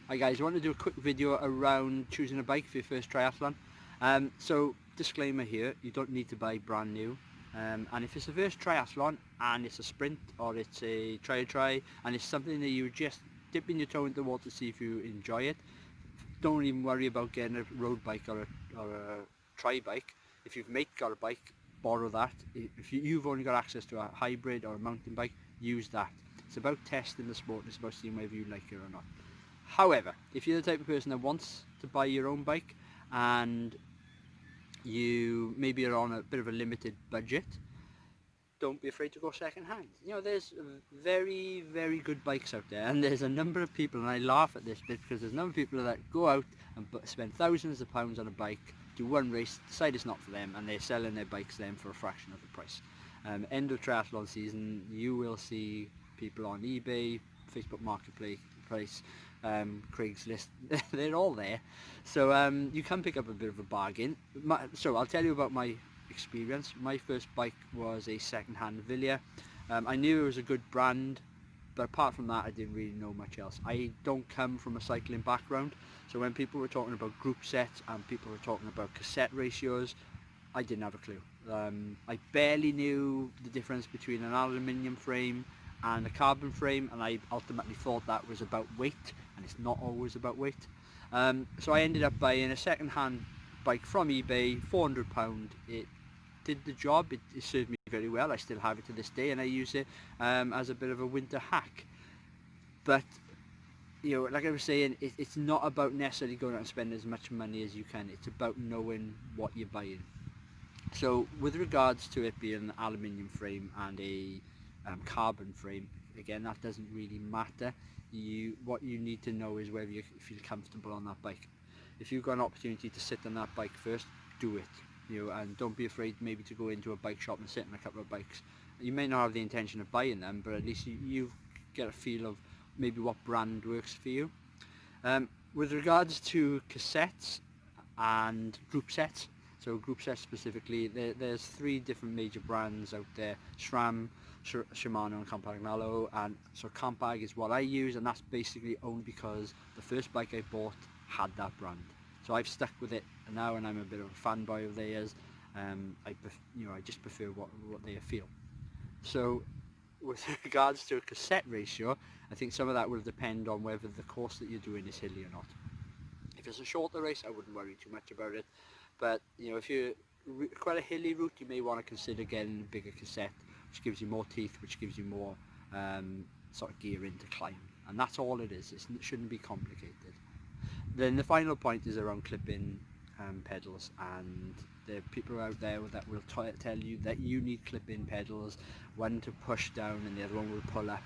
Hi guys, I want to do a quick video around choosing a bike for your first triathlon. So disclaimer here, you don't need to buy brand new. And if it's a first triathlon and it's a sprint or it's a try and it's something that you just dipping your toe into the water to see if you enjoy it, don't even worry about getting a road bike or a tri bike. If you've got a bike, borrow that. If you've only got access to a hybrid or a mountain bike, use that. It's about testing the sport, it's about seeing whether you like it or not. However, if you're the type of person that wants to buy your own bike and you maybe are on a bit of a limited budget, don't be afraid to go second hand. You know, there's very, very good bikes out there, and there's a number of people, and I laugh at this bit because there's a number of people that go out and spend thousands of pounds on a bike, do one race, decide it's not for them, and they're selling their bikes then for a fraction of the price. End of triathlon season, you will see people on eBay, Facebook Marketplace, Craigslist, they're all there. So you can pick up a bit of a bargain. So I'll tell you about my experience. My first bike was a second-hand Villia. I knew it was a good brand, but apart from that I didn't really know much else. I don't come from a cycling background, so when people were talking about group sets and people were talking about cassette ratios, I didn't have a clue. I barely knew the difference between an aluminium frame and a carbon frame, and I ultimately thought that was about weight, and it's not always about weight. So I ended up buying a second-hand bike from eBay, £400. It did the job, it served me very well. I still have it to this day, and I use it as a bit of a winter hack. But you know, like I was saying, it's not about necessarily going out and spending as much money as you can. It's about knowing what you're buying. So with regards to it being an aluminium frame and a carbon frame, again, that doesn't really matter. What you need to know is whether you feel comfortable on that bike. If you've got an opportunity to sit on that bike first, do it. You know, and don't be afraid maybe to go into a bike shop and sit on a couple of bikes. You may not have the intention of buying them, but at least you get a feel of maybe what brand works for you. With regards to cassettes and group sets, so group sets specifically, there's three different major brands out there: SRAM, Shimano and Campagnolo. And so Campag is what I use, and that's basically only because the first bike I bought had that brand. So I've stuck with it now, and I'm a bit of a fanboy of theirs. I just prefer what they feel. So with regards to a cassette ratio, I think some of that will depend on whether the course that you're doing is hilly or not. If it's a shorter race, I wouldn't worry too much about it. But you know, if you're quite a hilly route, you may want to consider getting a bigger cassette, which gives you more teeth, which gives you more sort of gearing to climb. And that's all it is. It shouldn't be complicated. Then the final point is around clip-in pedals, and there are people out there that will tell you that you need clip-in pedals, one to push down and the other one will pull up.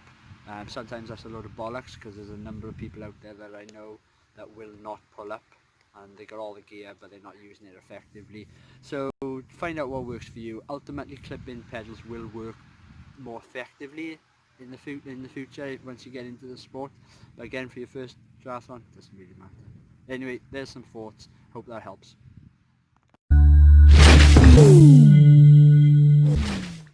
Sometimes that's a load of bollocks, because there's a number of people out there that I know that will not pull up, and they got all the gear but they're not using it effectively. So find out what works for you. Ultimately, clip-in pedals will work more effectively in the future once you get into the sport, but again, for your first triathlon, it doesn't really matter. Anyway, there's some thoughts, hope that helps.